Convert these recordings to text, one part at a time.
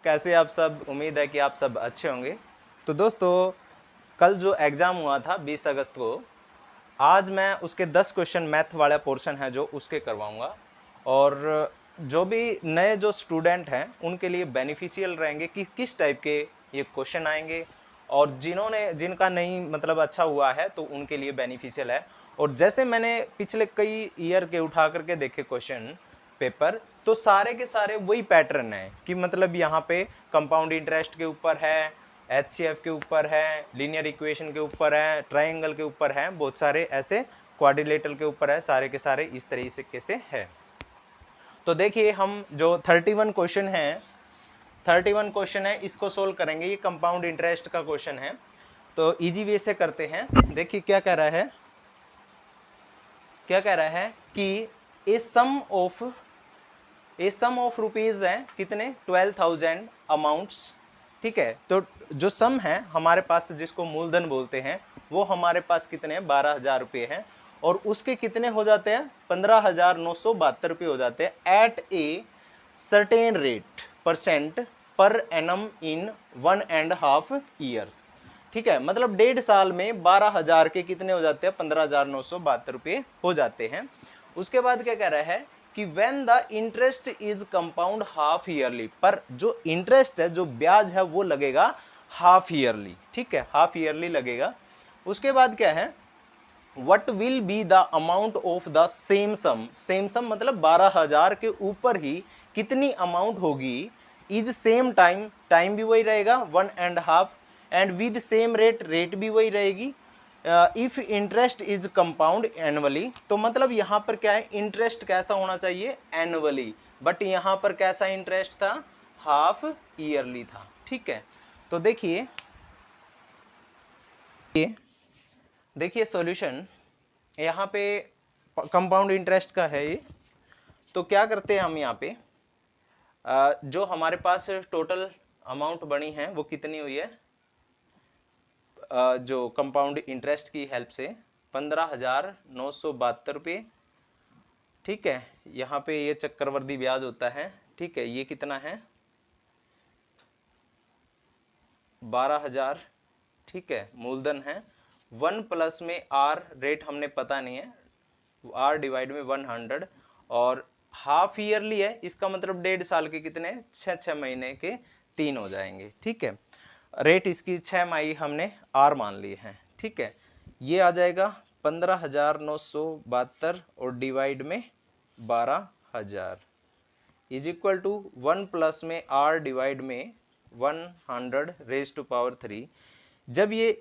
कैसे आप सब? उम्मीद है कि आप सब अच्छे होंगे। तो दोस्तों, कल जो एग्ज़ाम हुआ था 20 अगस्त को, आज मैं उसके 10 क्वेश्चन मैथ वाला पोर्शन है जो उसके करवाऊंगा। और जो भी नए जो स्टूडेंट हैं उनके लिए बेनिफिशियल रहेंगे कि किस टाइप के ये क्वेश्चन आएंगे, और जिनका नहीं मतलब अच्छा हुआ है तो उनके लिए बेनिफिशियल है। और जैसे मैंने पिछले कई ईयर के उठा करके देखे क्वेश्चन पेपर, तो सारे के सारे वही पैटर्न है कि मतलब यहाँ पे कंपाउंड इंटरेस्ट के ऊपर है, एचसीएफ के ऊपर है, लीनियर इक्वेशन के ऊपर है, ट्रायंगल के ऊपर है, बहुत सारे ऐसे क्वाड्रिलेटरल के ऊपर है, सारे के सारे इस तरीके से है। तो देखिए, हम जो 31 क्वेश्चन है 31 क्वेश्चन है इसको सोल्व करेंगे। ये कंपाउंड इंटरेस्ट का क्वेश्चन है, तो इजी वे से करते हैं। देखिए क्या कह रहा है कि ए सम ऑफ रुपीज है कितने 12,000 अमाउंट्स। ठीक है, तो जो सम है हमारे पास जिसको मूलधन बोलते हैं वो हमारे पास कितने हैं 12,000 रुपये हैं, और उसके कितने हो जाते हैं 15,972 रुपये हो जाते हैं at a certain rate percent पर एनम इन 1.5 ईयर्स। ठीक है, मतलब 1.5 साल में 12,000 के कितने हो जाते हैं 15,972 रुपये हो जाते हैं। उसके बाद क्या कह रहा है कि when the interest is compound half yearly, पर जो इंटरेस्ट है जो ब्याज है वो लगेगा हाफ ईयरली। ठीक है, हाफ ईयरली लगेगा। उसके बाद क्या है, what will be the amount of the same sum मतलब 12,000 के ऊपर ही कितनी अमाउंट होगी, इज सेम टाइम भी वही रहेगा 1.5, एंड विद सेम रेट भी वही रहेगी। If interest is compound annually, तो मतलब यहाँ पर क्या है, इंटरेस्ट कैसा होना चाहिए एनुअली, बट यहाँ पर कैसा इंटरेस्ट था हाफ ईयरली था। ठीक है, तो देखिए सॉल्यूशन यहाँ पे कंपाउंड इंटरेस्ट का है ये। तो क्या करते हैं हम यहाँ पे, जो हमारे पास टोटल अमाउंट बनी है वो कितनी हुई है, जो कंपाउंड इंटरेस्ट की हेल्प से 15,972 रुपये। ठीक है, यहाँ पे ये चक्रवर्ती ब्याज होता है। ठीक है, ये कितना है 12,000। ठीक है, मूलधन है 1 प्लस में आर रेट हमने पता नहीं है, आर डिवाइड में 100, और हाफ ईयरली है, इसका मतलब 1.5 साल के कितने 6 महीने के 3 हो जाएंगे। ठीक है, रेट इसकी 6 माही हमने आर मान ली है। ठीक है, ये आ जाएगा 15,972 और डिवाइड में 12,000 इज इक्वल टू 1 प्लस में आर डिवाइड में 100 रेज टू पावर 3। जब ये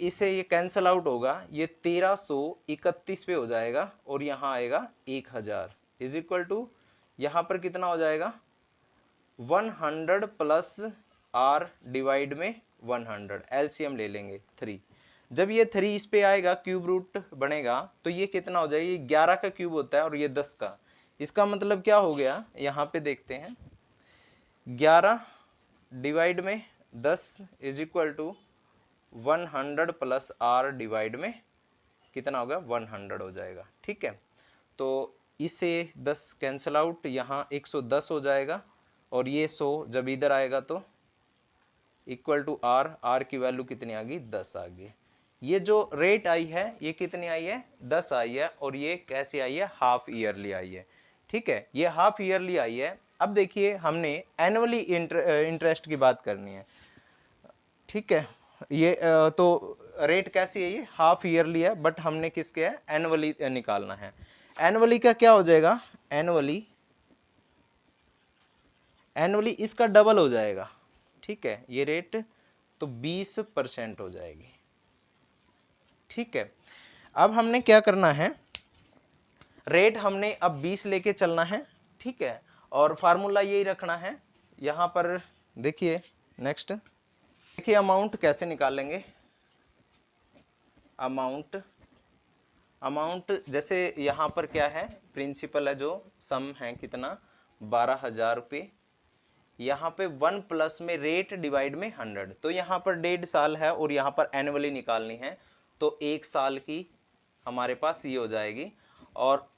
कैंसल आउट होगा, ये 1331 पे हो जाएगा, और यहाँ आएगा 1000 इज इक्वल टू, यहाँ पर कितना हो जाएगा 100 प्लस आर डिवाइड में 100, एलसीएम ले लेंगे 3। जब ये 3 इस पे आएगा, क्यूब रूट बनेगा, तो ये कितना हो जाएगा, ये 11 का क्यूब होता है और ये 10 का। इसका मतलब क्या हो गया, यहाँ पे देखते हैं 11 डिवाइड में 10 is equal to 100 plus R divide में कितना होगा 100 हो जाएगा। ठीक है, तो इससे 10 कैंसल आउट, यहाँ 110 हो जाएगा, और ये 100 जब इधर आएगा तो इक्वल टू आर की वैल्यू कितनी आ गई 10 आ गई। ये जो रेट आई है ये कितनी आई है 10 आई है, और ये कैसी आई है हाफ ईयरली आई है। ठीक है, ये हाफ ईयरली आई है। अब देखिए, हमने एनुअली इंटरेस्ट की बात करनी है। ठीक है, ये तो रेट कैसी है, ये हाफ ईयरली है, बट हमने किसके है एनुअली निकालना है। एनुअली का क्या हो जाएगा, एनुअली इसका डबल हो जाएगा। ठीक है, ये रेट तो 20% हो जाएगी। ठीक है, अब हमने क्या करना है, रेट हमने अब 20 लेके चलना है। ठीक है, और फार्मूला यही रखना है। यहाँ पर देखिए, नेक्स्ट देखिए अमाउंट कैसे निकालेंगे। अमाउंट जैसे यहाँ पर क्या है, प्रिंसिपल है, जो सम है कितना 12,000 रुपये, यहाँ पे 1 प्लस में रेट डिवाइड में 100, तो यहाँ पर 1.5 साल है और यहाँ पर एनुअली निकालनी है, तो 1 साल की हमारे पास ये हो जाएगी, और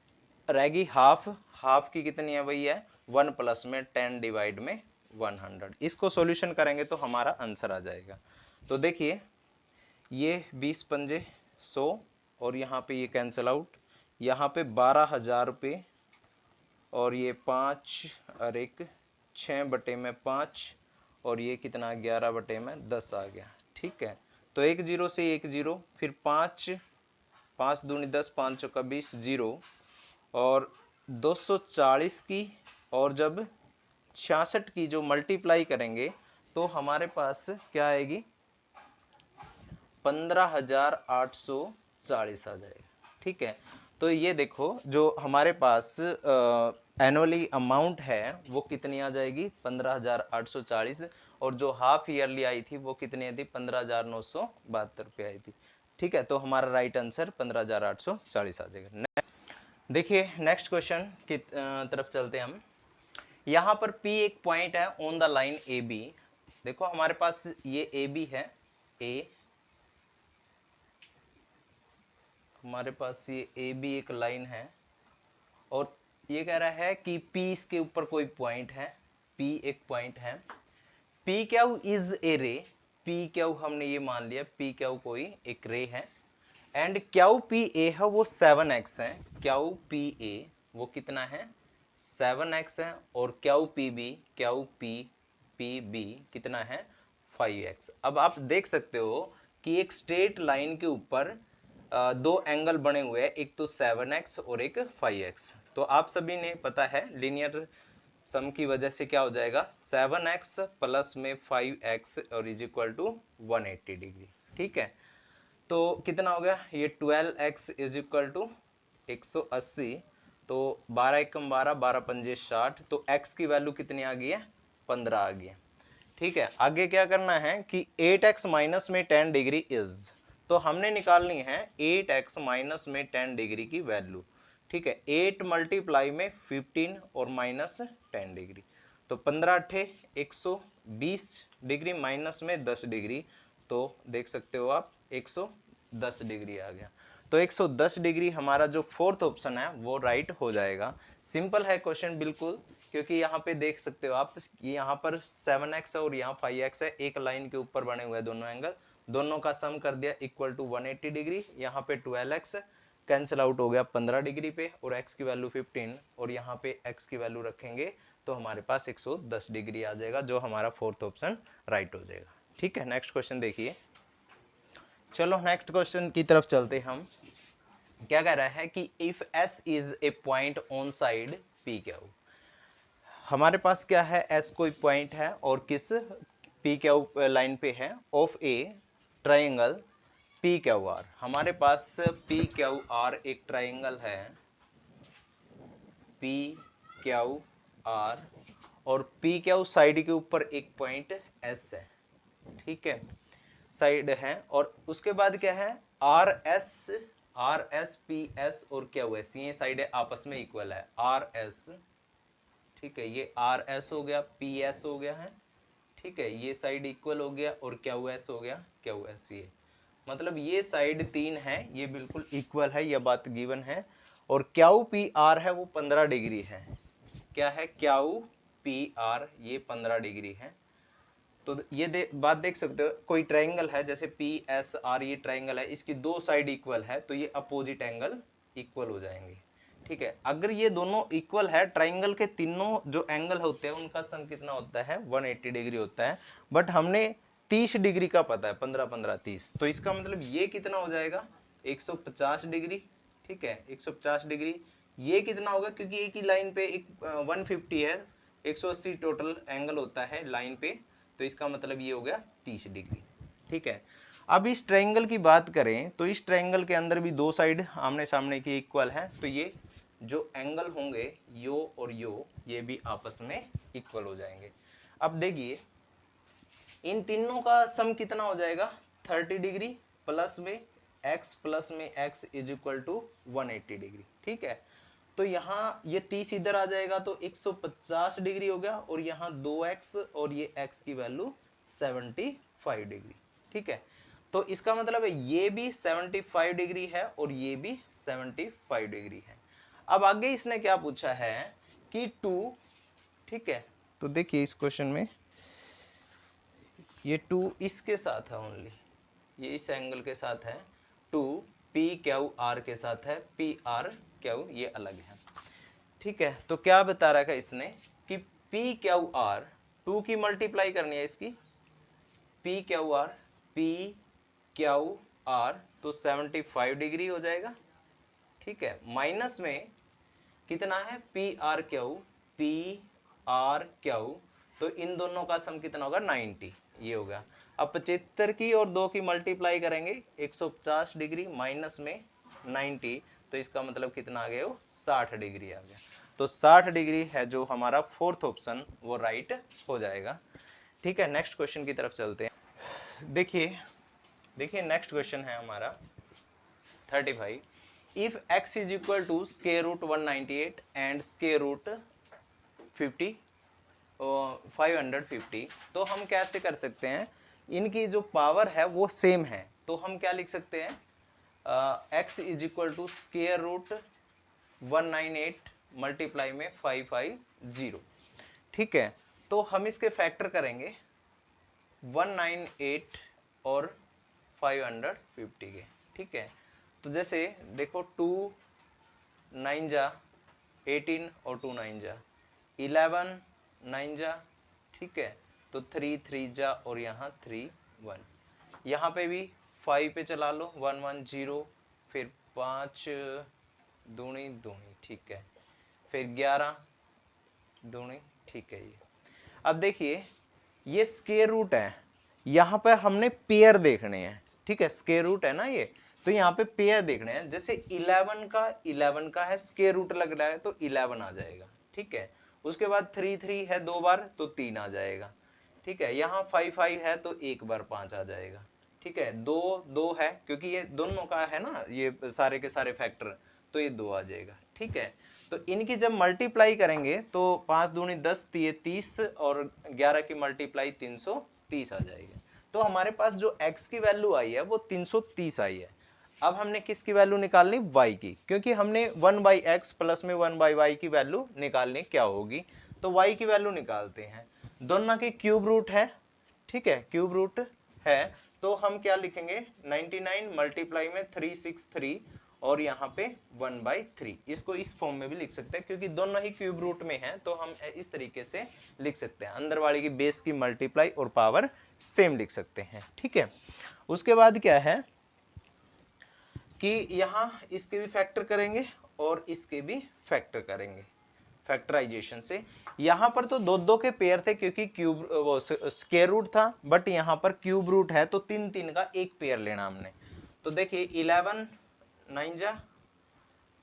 रहेगी हाफ की कितनी है, वही है 1 प्लस में 10 डिवाइड में 100। इसको सॉल्यूशन करेंगे तो हमारा आंसर आ जाएगा। तो देखिए ये 20 पंजे 100 और यहाँ पे ये कैंसिल आउट, यहाँ पे 12,000 रुपये और ये 5 और एक 6/5 और ये कितना 11/10 आ गया। ठीक है, तो 1 0 से 1 0, फिर 5 5 दूनी 10, 5 चौका 20 0 और 240 की और जब 66 की जो मल्टीप्लाई करेंगे तो हमारे पास क्या आएगी 15,840 आ जाएगा। ठीक है, तो ये देखो जो हमारे पास एनुअली अमाउंट है वो कितनी आ जाएगी 15,840 और जो हाफ ईयरली आई थी वो कितनी थी 15,972 रुपये आई थी। ठीक है, तो हमारा राइट आंसर 15,840 आ जाएगा। देखिए नेक्स्ट क्वेश्चन की तरफ चलते हैं हम। यहाँ पर P एक पॉइंट है on the line A B. देखो हमारे पास ये ए बी है, ए हमारे पास ये ए बी एक लाइन है और ये कह रहा है कि P इसके ऊपर कोई पॉइंट है, P एक पॉइंट है, P क्यू इज ए रे, P क्यू हमने ये मान लिया P क्यू कोई एक रे है एंड क्यू पी ए है वो 7x है, क्यू पी ए वो कितना है 7x है और क्यू पी बी कितना है 5x। अब आप देख सकते हो कि एक स्ट्रेट लाइन के ऊपर दो एंगल बने हुए हैं, एक तो 7x और एक 5x। तो आप सभी ने पता है लीनियर सम की वजह से क्या हो जाएगा 7x प्लस में 5x और इज इक्वल टू 180 डिग्री। ठीक है, तो कितना हो गया ये 12x इज इक्वल टू 180, तो 12 एकम 12, 12 पंजे 60, तो x की वैल्यू कितनी आ गई है 15 आ गई है। ठीक है, आगे क्या करना है कि 8x माइनस में 10 डिग्री इज, तो हमने निकालनी है 8x माइनस में 10 डिग्री की वैल्यू। ठीक है, 8 मल्टीप्लाई में 15 और माइनस 10 डिग्री, तो 15 अट्ठे 120 डिग्री माइनस में 10 डिग्री, तो देख सकते हो आप 110 डिग्री आ गया। तो 110 डिग्री हमारा जो फोर्थ ऑप्शन है वो राइट हो जाएगा। सिंपल है क्वेश्चन बिल्कुल, क्योंकि यहाँ पे देख सकते हो आप यहाँ पर 7x है और यहाँ 5x है, एक लाइन के ऊपर बने हुए हैं दोनों एंगल, दोनों का सम कर दिया इक्वल टू 180 डिग्री। यहाँ पे 12x कैंसिल आउट हो गया 15 डिग्री पे और x की वैल्यू 15 और यहाँ पे x की वैल्यू रखेंगे तो हमारे पास 110 डिग्री आ जाएगा, जो हमारा फोर्थ ऑप्शन राइट हो जाएगा। ठीक है, नेक्स्ट क्वेश्चन देखिए। चलो नेक्स्ट क्वेश्चन की तरफ चलते हम। क्या कह रहा है कि if S is a point on side P Q, हमारे पास क्या है S कोई पॉइंट है और किस P क्यू लाइन पे है of A triangle P Q R. हमारे पास P क्यू आर एक ट्राइंगल है P क्यू आर और P क्यू साइड के ऊपर एक पॉइंट S है। ठीक है, साइड है और उसके बाद क्या है आर एस पी एस और क्यू एस, ये साइड है आपस में इक्वल है आर एस। ठीक है, ये आर एस हो गया पी एस हो गया है। ठीक है, ये साइड इक्वल हो गया और क्यू एस हो गया क्यू एस, ये मतलब ये साइड 3 है, ये बिल्कुल इक्वल है, यह बात गिवन है। और क्यू पी आर है वो 15 डिग्री है। क्या है क्यू पी आर, ये 15 डिग्री है। तो ये बात देख सकते हो, कोई ट्रायंगल है जैसे पी एस आर, ये ट्रायंगल है, इसकी दो साइड इक्वल है तो ये अपोजिट एंगल इक्वल हो जाएंगे। ठीक है, अगर ये दोनों इक्वल है, ट्रायंगल के तीनों जो एंगल होते हैं उनका सम कितना होता है 180 डिग्री होता है, बट हमने 30 डिग्री का पता है 15 15 30, तो इसका मतलब ये कितना हो जाएगा 150 डिग्री। ठीक है, 150 डिग्री ये कितना होगा, क्योंकि एक ही लाइन पे एक 150 है, 180 टोटल एंगल होता है लाइन पे, तो इसका मतलब ये हो गया 30 डिग्री। ठीक है, अब इस ट्रायंगल की बात करें तो इस ट्रायंगल के अंदर भी दो साइड आमने सामने की इक्वल है, तो ये जो एंगल होंगे यो और यो, ये भी आपस में इक्वल हो जाएंगे। अब देखिए इन तीनों का सम कितना हो जाएगा 30 डिग्री प्लस में x is equal to 180 degree. ठीक है, तो यहाँ ये 30 इधर आ जाएगा तो 150 डिग्री हो गया और यहाँ 2x और ये x की वैल्यू 75 डिग्री। ठीक है, तो इसका मतलब है ये भी 75 डिग्री है और ये भी 75 डिग्री है। अब आगे इसने क्या पूछा है कि 2, ठीक है, तो देखिए इस क्वेश्चन में ये 2 इसके साथ है ओनली, ये इस एंगल के साथ है, 2 पी क्यू आर के साथ है, पी आर क्यू ये अलग है। ठीक है, तो क्या बता रखा है इसने कि पी क्यू आर 2 की मल्टीप्लाई करनी है इसकी, पी क्यू आर तो 75 डिग्री हो जाएगा। ठीक है, माइनस में कितना है पी आर क्यू, तो इन दोनों का सम कितना होगा 90, ये होगा। अब 75 की और 2 की मल्टीप्लाई करेंगे 150 डिग्री माइनस में 90, तो इसका मतलब कितना आ गया, वो 60 डिग्री आ गया। तो 60 डिग्री है जो हमारा फोर्थ ऑप्शन वो राइट हो जाएगा। ठीक है, नेक्स्ट क्वेश्चन की तरफ चलते हैं। देखिए नेक्स्ट क्वेश्चन है हमारा 35। If x is equal to square root 198 and square root 550, तो हम कैसे कर सकते हैं, इनकी जो पावर है वो सेम है, तो हम क्या लिख सकते हैं, x is equal to square root 198 multiply में 550। ठीक है, तो हम इसके फैक्टर करेंगे 198 और 550 के। ठीक है, तो जैसे देखो 2 9 जा 18 और 2 9 जा 11 9 जा, ठीक है, तो 3 3 जा और यहाँ 3 1, यहाँ पे भी 5 पे चला लो 1 1 0, फिर 5 दूनी दूनी, ठीक है, फिर 11 दूनी, ठीक है। ये अब देखिए ये स्क्वायर रूट है, यहाँ पे हमने पेयर देखने हैं। ठीक है, स्क्वायर रूट है ना ये, तो यहाँ पे पेयर देखने हैं। जैसे 11 का है स्क्वायर रूट लग रहा है तो 11 आ जाएगा। ठीक है, उसके बाद 3 3 है 2 बार तो 3 आ जाएगा। ठीक है, यहाँ 5 5 है तो 1 बार 5 आ जाएगा। ठीक है, 2 2 है क्योंकि ये दोनों का है ना, ये सारे के सारे फैक्टर, तो ये 2 आ जाएगा। ठीक है, तो इनकी जब मल्टीप्लाई करेंगे तो 5 दूनी 10 30 और 11 की मल्टीप्लाई 330 आ जाएगी। तो हमारे पास जो x की वैल्यू आई है वो 330 आई है। अब हमने किसकी वैल्यू निकालनी, y की, क्योंकि हमने 1/x प्लस में 1/y की वैल्यू निकालनी क्या होगी, तो y की वैल्यू निकालते हैं। दोनों की क्यूब रूट है। ठीक है, क्यूब रूट है तो हम क्या लिखेंगे 99 मल्टीप्लाई में 363 और यहाँ पे 1/3, इसको इस फॉर्म में भी लिख सकते हैं क्योंकि दोनों ही क्यूब रूट में हैं, तो हम इस तरीके से लिख सकते हैं। अंदर वाले की बेस की मल्टीप्लाई और पावर सेम लिख सकते हैं। ठीक है, उसके बाद क्या है कि यहाँ इसके भी फैक्टर करेंगे और इसके भी फैक्टर करेंगे फैक्टराइजेशन से। यहाँ पर तो 2 2 के पेयर थे क्योंकि क्यूब वो स्क्वायर रूट था, बट यहाँ पर क्यूब रूट है तो 3 3 का एक पेयर लेना हमने। तो देखिए 11 9 जा,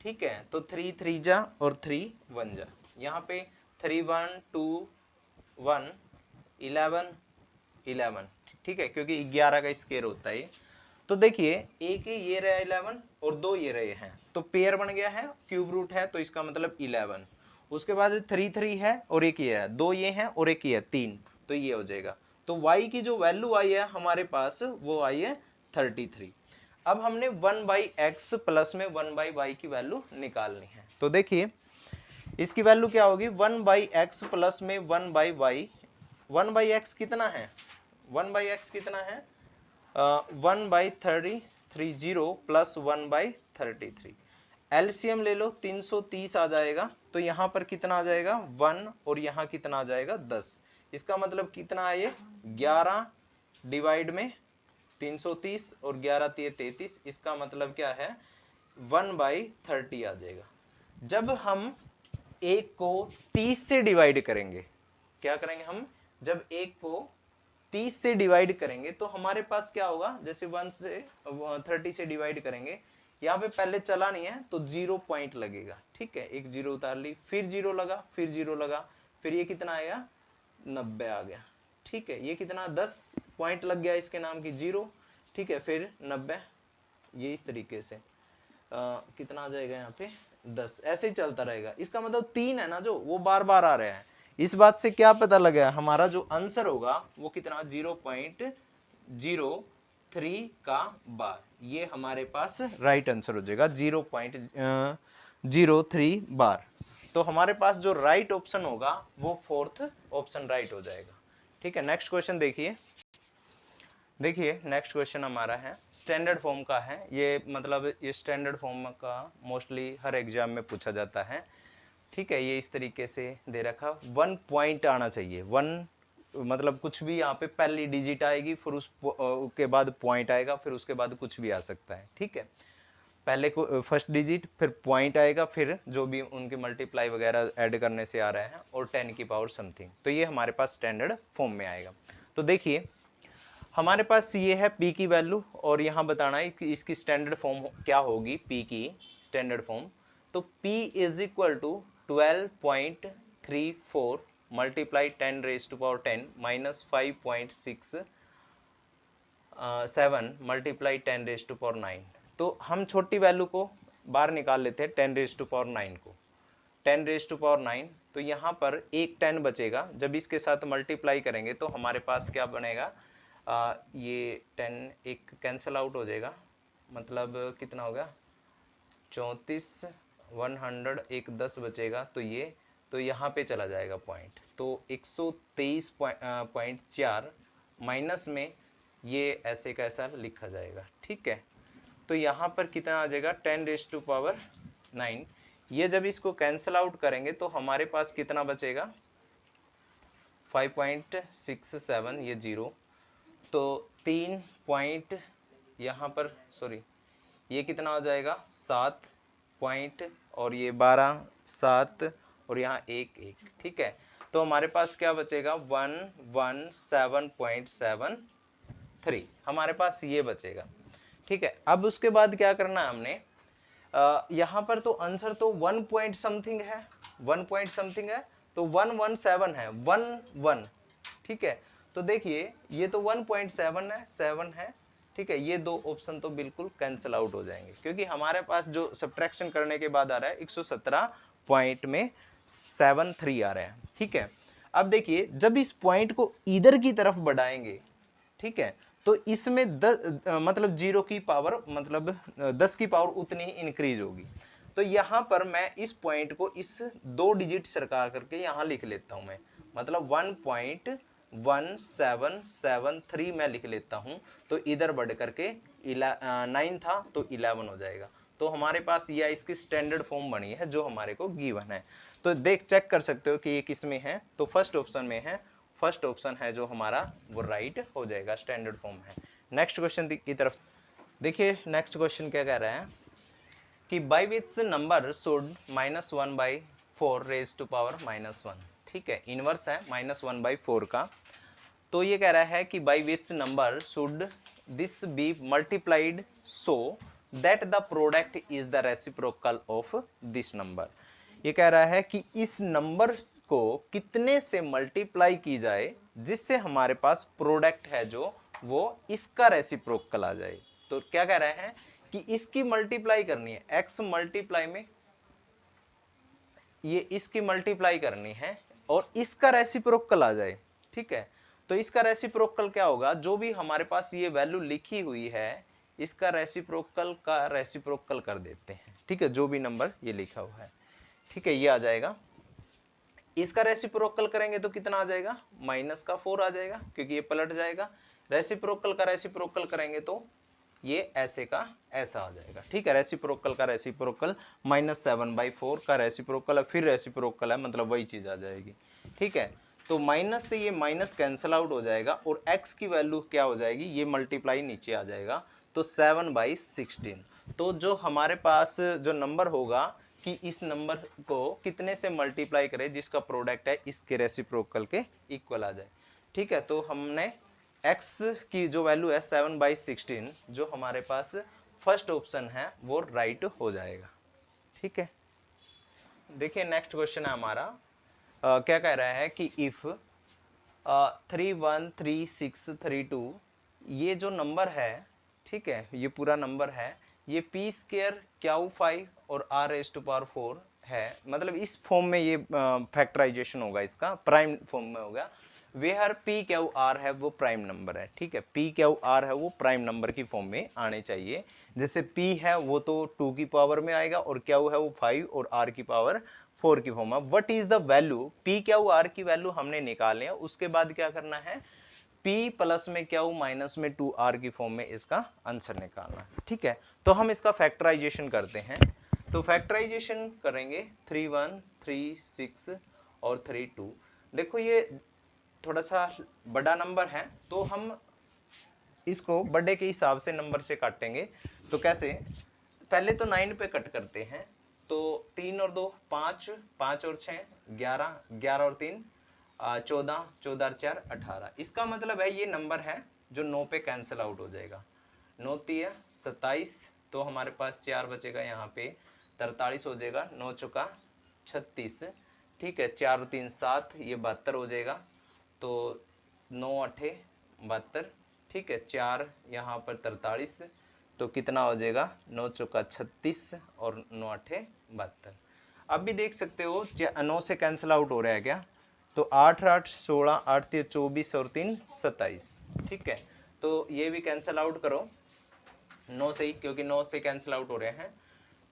ठीक है, तो 3 3 जा और 3 1 जा, यहाँ पे 3 1 2 1 11 11, ठीक है, क्योंकि 11 का स्क्वायर होता है। तो देखिए एक ये रहा 11 और 2 ये रहे हैं, तो पेयर बन गया है, क्यूब रूट है तो इसका मतलब 11। उसके बाद 3 3 है और एक ये है, 2 ये हैं और एक ये है 3, तो ये हो जाएगा। तो y की जो वैल्यू आई है हमारे पास वो आई है 33। अब हमने 1/x प्लस में 1/y की वैल्यू निकालनी है। तो देखिए इसकी वैल्यू क्या होगी, 1/x प्लस में 1/y। 1/x कितना है, 1/x कितना है 1/30 प्लस 1/33। एलसीएम ले लो 330 आ जाएगा, तो यहाँ पर कितना आ जाएगा 1 और यहाँ कितना आ जाएगा 10। इसका मतलब कितना है ये 11 डिवाइड में 330 और 11 33, इसका मतलब क्या है 1/30 आ जाएगा। जब हम एक को 30 से डिवाइड करेंगे, क्या करेंगे हम, जब एक को 30 से डिवाइड करेंगे तो हमारे पास क्या होगा, जैसे 1 से 30 से डिवाइड करेंगे, यहाँ पे पहले चला नहीं है तो 0 पॉइंट लगेगा। ठीक है, एक 0 उतार ली, फिर 0 लगा, फिर 0 लगा, फिर ये कितना आएगा 90 आ गया। ठीक है, ये कितना 10 पॉइंट लग गया इसके नाम की 0। ठीक है, फिर 90, ये इस तरीके से कितना आ जाएगा यहाँ पे 10, ऐसे ही चलता रहेगा। इसका मतलब 3 है ना जो, वो बार बार आ रहा है। इस बात से क्या पता लगा, हमारा जो आंसर होगा वो कितना 0.03 का बार, ये हमारे पास राइट आंसर हो जाएगा 0.03 बार। तो हमारे पास जो राइट ऑप्शन होगा वो फोर्थ ऑप्शन राइट हो जाएगा। ठीक है, नेक्स्ट क्वेश्चन देखिए। नेक्स्ट क्वेश्चन हमारा है स्टैंडर्ड फॉर्म का है। ये मतलब ये स्टैंडर्ड फॉर्म का मोस्टली हर एग्जाम में पूछा जाता है। ठीक है, ये इस तरीके से दे रखा, 1 पॉइंट आना चाहिए। 1 मतलब कुछ भी यहाँ पे पहली डिजिट आएगी, फिर उसके बाद पॉइंट आएगा, फिर उसके बाद कुछ भी आ सकता है। ठीक है, पहले को फर्स्ट डिजिट, फिर पॉइंट आएगा, फिर जो भी उनके मल्टीप्लाई वगैरह ऐड करने से आ रहे हैं, और 10 की पावर समथिंग। तो ये हमारे पास स्टैंडर्ड फॉर्म में आएगा। तो देखिए हमारे पास ये है p की वैल्यू, और यहाँ बताना है कि इसकी स्टैंडर्ड फॉर्म क्या होगी, p की स्टैंडर्ड फॉर्म। तो p is equal to 12.34 multiply 10⁻10 minus 5.67 multiply 10⁻9। तो हम छोटी वैल्यू को बाहर निकाल लेते हैं, 10⁻9 को, 10⁻9। तो यहाँ पर एक 10 बचेगा, जब इसके साथ मल्टीप्लाई करेंगे तो हमारे पास क्या बनेगा, ये 10 एक कैंसिल आउट हो जाएगा, मतलब कितना होगा 34, 100 एक 10 बचेगा, तो ये तो यहाँ पे चला जाएगा पॉइंट, तो 123.4 माइनस में ये ऐसे कैसा लिखा जाएगा। ठीक है, तो यहाँ पर कितना आ जाएगा 10⁻9। ये जब इसको कैंसिल आउट करेंगे तो हमारे पास कितना बचेगा 5.67, ये 0, तो 3 पॉइंट यहाँ पर सॉरी ये कितना हो जाएगा 7 पॉइंट, और ये 12 7 और यहाँ 1 1। ठीक है, तो हमारे पास क्या बचेगा 117.73 हमारे पास ये बचेगा। ठीक है, अब उसके बाद क्या करना है हमने, यहाँ पर तो आंसर तो 1 पॉइंट समथिंग है, 1 पॉइंट समथिंग है, तो 117 है, 1 ठीक है, तो देखिए ये तो 1.7 है, 7 है। ठीक है, ये दो ऑप्शन तो बिल्कुल कैंसिल आउट हो जाएंगे, क्योंकि हमारे पास जो सब्ट्रैक्शन करने के बाद आ रहा है 117 पॉइंट में 73 आ रहा है। ठीक है, अब देखिए जब इस पॉइंट को इधर की तरफ बढ़ाएंगे, ठीक है, तो इसमें मतलब 0 की पावर मतलब 10 की पावर उतनी ही इंक्रीज होगी। तो यहाँ पर मैं इस पॉइंट को इस 2 डिजिट सरका करके यहाँ लिख लेता हूँ मैं, मतलब 1.1773 मैं लिख लेता हूँ। तो इधर बढ़ करके 9 था तो 11 हो जाएगा। तो हमारे पास यह इसकी स्टैंडर्ड फॉर्म बनी है जो हमारे को गिवन है। तो चेक कर सकते हो कि ये किस में है, तो फर्स्ट ऑप्शन में है, फर्स्ट ऑप्शन है जो हमारा वो राइट हो जाएगा, स्टैंडर्ड फॉर्म है। नेक्स्ट क्वेश्चन की तरफ देखिए, नेक्स्ट क्वेश्चन क्या कह रहा है कि by which number should -1/4 raise to power -1। ठीक है, इनवर्स है -1/4 का। तो ये कह रहा है कि by which number should this be multiplied so that the product is the reciprocal of this number. ये कह रहा है कि इस नंबर को कितने से मल्टीप्लाई की जाए जिससे हमारे पास प्रोडक्ट है जो वो इसका रेसिप्रोकल आ जाए। तो क्या कह रहे हैं कि इसकी मल्टीप्लाई करनी है, x मल्टीप्लाई में ये इसकी मल्टीप्लाई करनी है और इसका रेसिप्रोकल आ जाए। ठीक है, तो इसका रेसिप्रोकल क्या होगा, जो भी हमारे पास ये वैल्यू लिखी हुई है इसका रेसिप्रोकल का रेसिप्रोकल कर देते हैं। ठीक है, जो भी नंबर ये लिखा हुआ है, ठीक है, ये आ जाएगा। इसका रेसिप्रोकल करेंगे तो कितना आ जाएगा, -4 आ जाएगा, क्योंकि ये पलट जाएगा। रेसिप्रोकल का रेसिप्रोकल करेंगे तो ये ऐसे का ऐसा आ जाएगा। ठीक है, रेसिप्रोकल का रेसिप्रोकल -7/4 का रेसिप्रोकल है, फिर रेसिप्रोकल है, मतलब वही चीज आ जाएगी। ठीक है, तो माइनस से ये माइनस कैंसिल आउट हो जाएगा और x की वैल्यू क्या हो जाएगी, ये मल्टीप्लाई नीचे आ जाएगा, तो 7/16। तो जो हमारे पास जो नंबर होगा कि इस नंबर को कितने से मल्टीप्लाई करें जिसका प्रोडक्ट है इसके रेसिप्रोकल के इक्वल आ जाए। ठीक है, तो हमने x की जो वैल्यू है 7/16 जो हमारे पास फर्स्ट ऑप्शन है वो राइट हो जाएगा। ठीक है, देखिए नेक्स्ट क्वेश्चन है हमारा, क्या कह रहा है कि इफ 313632 ये जो नंबर है, ठीक है, ये पूरा नंबर है, ये p² Q5 और r⁴ है, मतलब इस फॉर्म में ये फैक्टराइजेशन होगा, इसका प्राइम फॉर्म में होगा, वेयर p/q/r है वो प्राइम नंबर है। ठीक है, p/q/r है वो प्राइम नंबर की फॉर्म में आने चाहिए। जैसे p है वो तो 2 की पावर में आएगा और q है वो 5 और r की पावर 4 की फॉर्म में। What is the value, P Q R की वैल्यू हमने निकालनी है। उसके बाद क्या करना है, P प्लस में क्यू माइनस में 2R की फॉर्म में इसका आंसर निकालना है। ठीक है, तो हम इसका फैक्टराइजेशन करते हैं। तो फैक्टराइजेशन करेंगे 3 1 3 6 और 3 2। देखो ये थोड़ा सा बड़ा नंबर है, तो हम इसको बड़े के हिसाब से नंबर से काटेंगे। तो कैसे, पहले तो 9 पे कट करते हैं। तो 3 और 2 5, 5 और 6 11, 11 और 3 14, 14 और 4 18। इसका मतलब है ये नंबर है जो 9 पे कैंसिल आउट हो जाएगा। 9 3 27, तो हमारे पास 4 बचेगा यहाँ पे, 43 हो जाएगा। 9 चौका 36, ठीक है। 4 और 3 7, ये 72 हो जाएगा। तो 9 8 72, ठीक है। 4 यहाँ पर 43, तो कितना हो जाएगा, 9 चौका 36 और 9 8 72। अब भी देख सकते हो 9 से कैंसिल आउट हो रहा है क्या, तो 8 8 16, 8 3 24 और 3 27, ठीक है। तो ये भी कैंसिल आउट करो 9 से ही, क्योंकि 9 से कैंसिल आउट हो रहे हैं।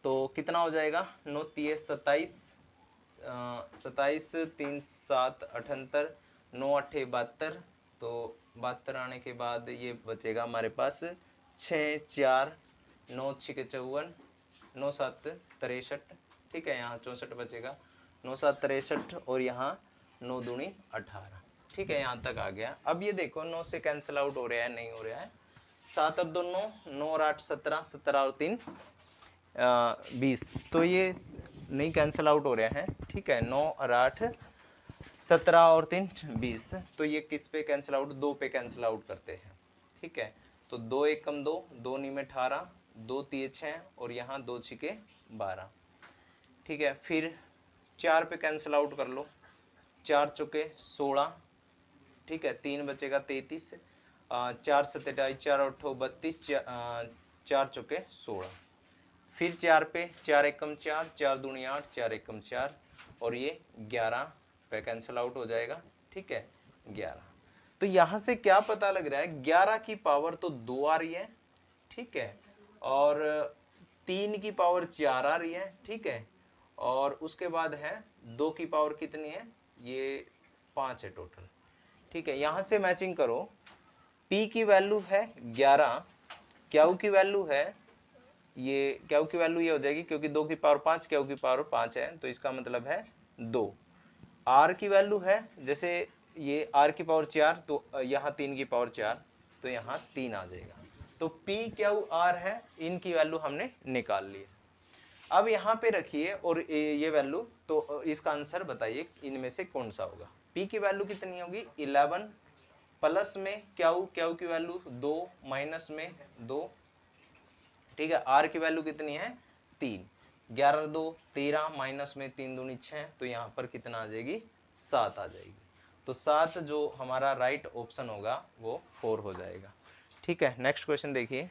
तो कितना हो जाएगा, 9 3 27, 27 3 7 78, 9 8 72। तो 72 आने के बाद ये बचेगा हमारे पास 6 4, 9 6 54, 9 7 63, ठीक है। यहाँ 64 बचेगा। 9 7 63 और यहाँ 9 दूनी 18, ठीक है। यहाँ तक आ गया। अब ये देखो 9 से कैंसिल आउट हो रहा है, नहीं हो रहा है। 7 और 2 9, 9 और 8 17, 17 और 3 20, तो ये नहीं कैंसिल आउट हो रहे हैं, ठीक है। 9 और 8 17 और 3 20, तो ये किस पे कैंसिल आउट, 2 पे कैंसिल आउट करते हैं, ठीक है। तो 2 1 कम 2, 2 नी में 18, 2 3 6 और यहाँ 2 6 12, ठीक है। फिर 4 पे कैंसिल आउट कर लो, 4 चौके 16, ठीक है। 3 बचेगा 33, 4 27 4 8 32, 4 चौके 16। फिर 4 पे 4 एकम 4, 4 दूनी 8, 4 एकम 4 और ये 11 पे कैंसिल आउट हो जाएगा, ठीक है। 11, तो यहाँ से क्या पता लग रहा है, 11 की पावर तो 2 आ रही है, ठीक है। और 3 की पावर 4 आ रही है, ठीक है। और उसके बाद है 2 की पावर कितनी है, ये 5 है टोटल, ठीक है। यहाँ से मैचिंग करो, P की वैल्यू है 11, क्यू की वैल्यू है, ये क्यू की वैल्यू ये हो जाएगी, क्योंकि 2 की पावर 5, क्यू की पावर 5 है, तो इसका मतलब है 2। R की वैल्यू है, जैसे ये R की पावर 4, तो यहाँ 3 की पावर 4, तो यहाँ 3 आ जाएगा। तो P क्यू R है, इनकी वैल्यू हमने निकाल ली है। अब यहाँ पे रखिए और ये वैल्यू, तो इसका आंसर बताइए इनमें से कौन सा होगा। P की वैल्यू कितनी होगी, 11, प्लस में क्यू की वैल्यू 2, माइनस में 2, ठीक है। R की वैल्यू कितनी है, 3, 11 2 13, माइनस में 3 दूनी 6, तो यहाँ पर कितना आ जाएगी, 7 आ जाएगी। तो 7 जो हमारा राइट ऑप्शन होगा वो 4 हो जाएगा, ठीक है। नेक्स्ट क्वेश्चन देखिए।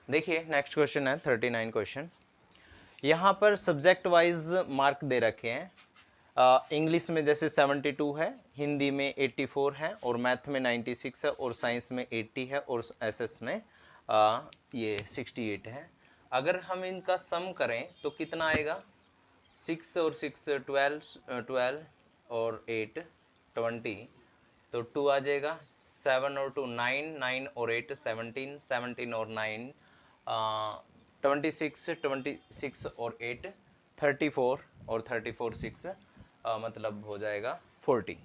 नेक्स्ट क्वेश्चन है 39 क्वेश्चन। यहाँ पर सब्जेक्ट वाइज मार्क दे रखे हैं। इंग्लिश में जैसे 72 है, हिंदी में 84 है, और मैथ में 96 है, और साइंस में 80 है, और एसएस में ये 68 है। अगर हम इनका सम करें तो कितना आएगा, 6 और 6 12 और 8 20, तो 2 आ जाएगा। 7 और 2 9, 9 और 8 17, 17 और 9 26, 26 और 8 34, और 34 6 मतलब हो जाएगा 40,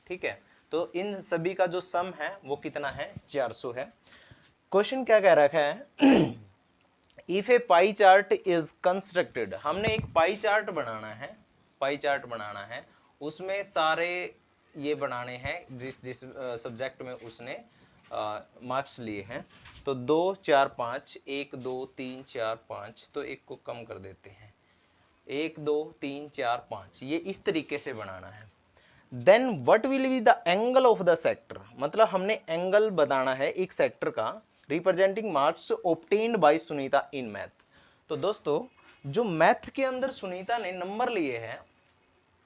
ठीक है। तो इन सभी का जो सम है वो कितना है, 400 है। क्वेश्चन क्या कह रखा है, if A pie chart is constructed, हमने एक पाई चार्ट बनाना है, उसमें सारे ये बनाने हैं जिस सब्जेक्ट में उसने मार्क्स लिए हैं। तो 2 4 5, 1 2 3 4 5, तो एक को कम कर देते हैं, 1 2 3 4 5, ये इस तरीके से बनाना है। Then what will be the angle of the sector, मतलब हमने एंगल बताना है एक सेक्टर का, representing marks obtained by Sunita in math. तो दोस्तों जो मैथ के अंदर सुनीता ने नंबर लिए हैं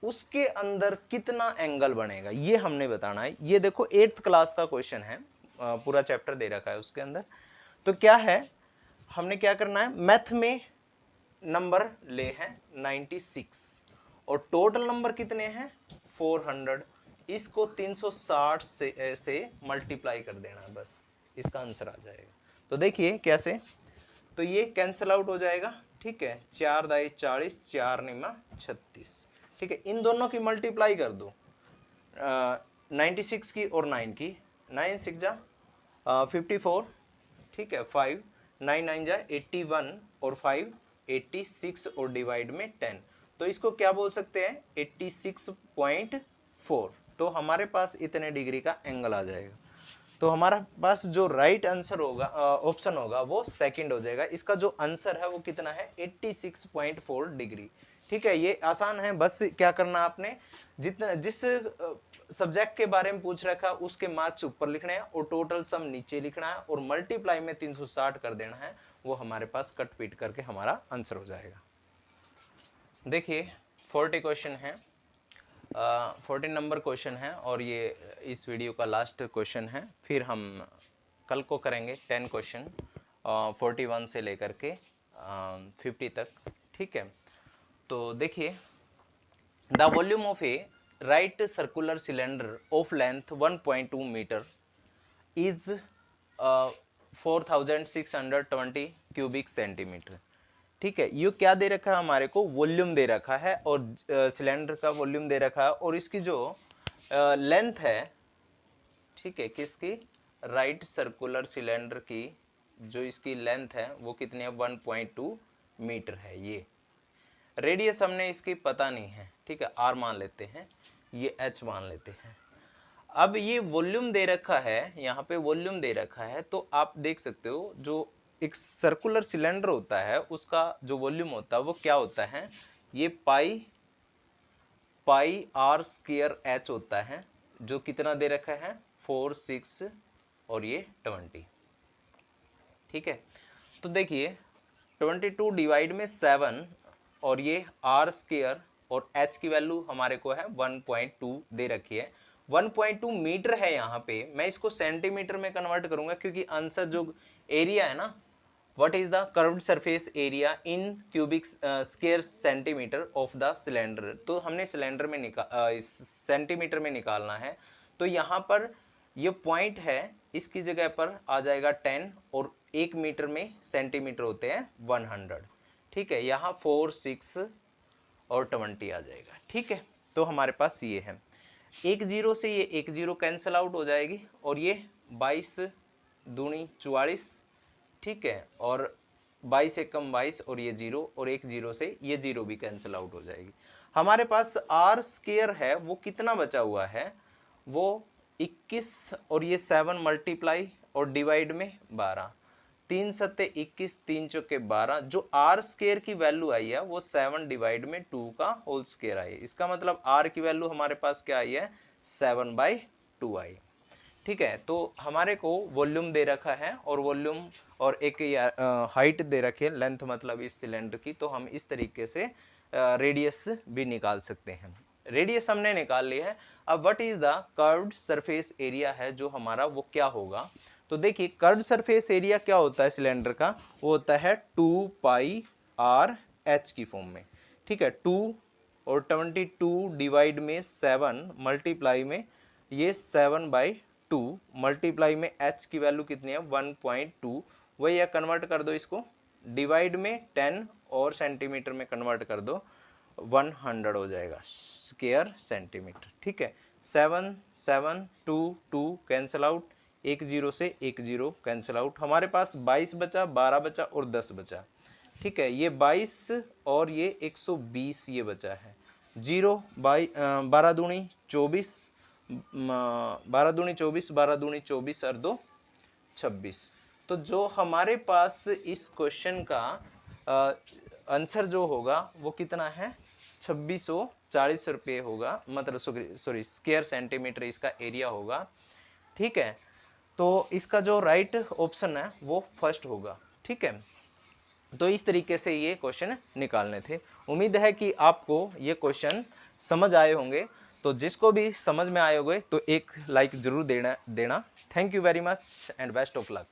उसके अंदर कितना एंगल बनेगा ये हमने बताना है। ये देखो 8th क्लास का क्वेश्चन है, पूरा चैप्टर दे रखा है उसके अंदर। तो क्या है, हमने क्या करना है, मैथ में नंबर ले हैं 96 और टोटल नंबर कितने हैं 400। इसको 360 से मल्टीप्लाई कर देना, बस इसका आंसर आ जाएगा। तो देखिए कैसे, तो ये कैंसिल आउट हो जाएगा, ठीक है। 4 दाई 40, 4 निमा 36, ठीक है। इन दोनों की मल्टीप्लाई कर दो, 96 की और 9 की, 9 6 जा 54, ठीक है। 5 9 9 जा 81 और 5 86 और डिवाइड में 10, तो इसको क्या बोल सकते हैं 86.4। तो हमारे पास इतने डिग्री का एंगल आ जाएगा। तो हमारा पास जो राइट आंसर होगा, ऑप्शन होगा, वो सेकंड हो जाएगा। इसका जो आंसर है वो कितना है 86.4 डिग्री, ठीक है। ये आसान है, बस क्या करना आपने, जितना जिस सब्जेक्ट के बारे में पूछ रखा उसके मार्क्स ऊपर लिखने हैं और टोटल सम नीचे लिखना है और मल्टीप्लाई में 360 कर देना है, वो हमारे पास कट पीट करके हमारा आंसर हो जाएगा। देखिए 40 क्वेश्चन है, 14 नंबर क्वेश्चन है और ये इस वीडियो का लास्ट क्वेश्चन है। फिर हम कल को करेंगे 10 क्वेश्चन 41 से लेकर के 50 तक, ठीक है। तो देखिए, the volume of a right circular cylinder of length 1.2 metre is 4620 cubic centimetre, ठीक है। ये क्या दे रखा है हमारे को, वॉल्यूम दे रखा है और सिलेंडर का वॉल्यूम दे रखा है और इसकी जो लेंथ है, ठीक है, किसकी, राइट सर्कुलर सिलेंडर की जो इसकी लेंथ है वो कितनी है 1.2 मीटर है। ये रेडियस हमने इसकी पता नहीं है, ठीक है, आर मान लेते हैं, ये एच मान लेते हैं। अब ये वॉल्यूम दे रखा है, यहाँ पे वॉल्यूम दे रखा है, तो आप देख सकते हो जो एक सर्कुलर सिलेंडर होता है उसका जो वॉल्यूम होता है वो क्या होता है, ये पाई आर स्क्वायर एच होता है, जो कितना दे रखा है 4 6 और ये 20, ठीक है। तो देखिए 22 डिवाइड में 7 और ये आर स्क्वायर और एच की वैल्यू हमारे को है 1.2 दे रखी है। 1.2 मीटर है, यहाँ पे मैं इसको सेंटीमीटर में कन्वर्ट करूंगा क्योंकि आंसर जो एरिया है ना, what is the curved surface area in cubic square centimetre of the cylinder, तो हमने सिलेंडर में सेंटीमीटर में निकालना है। तो यहाँ पर ये पॉइंट है, इसकी जगह पर आ जाएगा 10 और 1 मीटर में सेंटीमीटर होते हैं 100, ठीक है। यहाँ 4 6 और 20 आ जाएगा, ठीक है। तो हमारे पास ये है, एक जीरो से ये एक जीरो कैंसिल आउट हो जाएगी और ये 22 दूनी 44, ठीक है, और 22 से कम 22 और ये जीरो और एक जीरो से ये जीरो भी कैंसिल आउट हो जाएगी। हमारे पास आर स्क्वायर है वो कितना बचा हुआ है, वो 21 और ये 7 मल्टीप्लाई और डिवाइड में 12, 3 सत्ते 21, 3 चौके 12, जो आर स्क्वायर की वैल्यू आई है वो 7 डिवाइड में 2 का होल स्क्वायर आई है। इसका मतलब आर की वैल्यू हमारे पास क्या आई है 7/2 आई, ठीक है। तो हमारे को वॉल्यूम दे रखा है और वॉल्यूम और एक हाइट दे रखी है, लेंथ मतलब इस सिलेंडर की, तो हम इस तरीके से रेडियस भी निकाल सकते हैं। रेडियस हमने निकाल लिया है। अब what is the curved surface area है जो हमारा, वो क्या होगा, तो देखिए कर्व्ड सरफेस एरिया क्या होता है सिलेंडर का, वो होता है 2 पाई आर एच की फॉर्म में, ठीक है। 2 और 22 डिवाइड में 7 मल्टीप्लाई में ये 7/2 मल्टीप्लाई में एच की वैल्यू कितनी है 1.2, वही या कन्वर्ट कर दो इसको, डिवाइड में 10 और सेंटीमीटर में कन्वर्ट कर दो, 100 हो जाएगा स्क्वायर सेंटीमीटर, ठीक है। 7 7 2 2 कैंसिल आउट, एक जीरो से एक जीरो कैंसिल आउट, हमारे पास 22 बचा, 12 बचा और 10 बचा, ठीक है। ये 22 और ये 120 ये बचा है, जीरो 12 दूनी 24, 12 दूनी 24, 12 दूनी 24 और 2 26। तो जो हमारे पास इस क्वेश्चन का आंसर जो होगा वो कितना है 2640 रुपये होगा, मतलब सॉरी स्क्वायर सेंटीमीटर इसका एरिया होगा, ठीक है। तो इसका जो राइट ऑप्शन है वो फर्स्ट होगा, ठीक है। तो इस तरीके से ये क्वेश्चन निकालने थे। उम्मीद है कि आपको ये क्वेश्चन समझ आए होंगे। तो जिसको भी समझ में आए होंगे तो एक लाइक जरूर देना। Thank you very much and best of luck.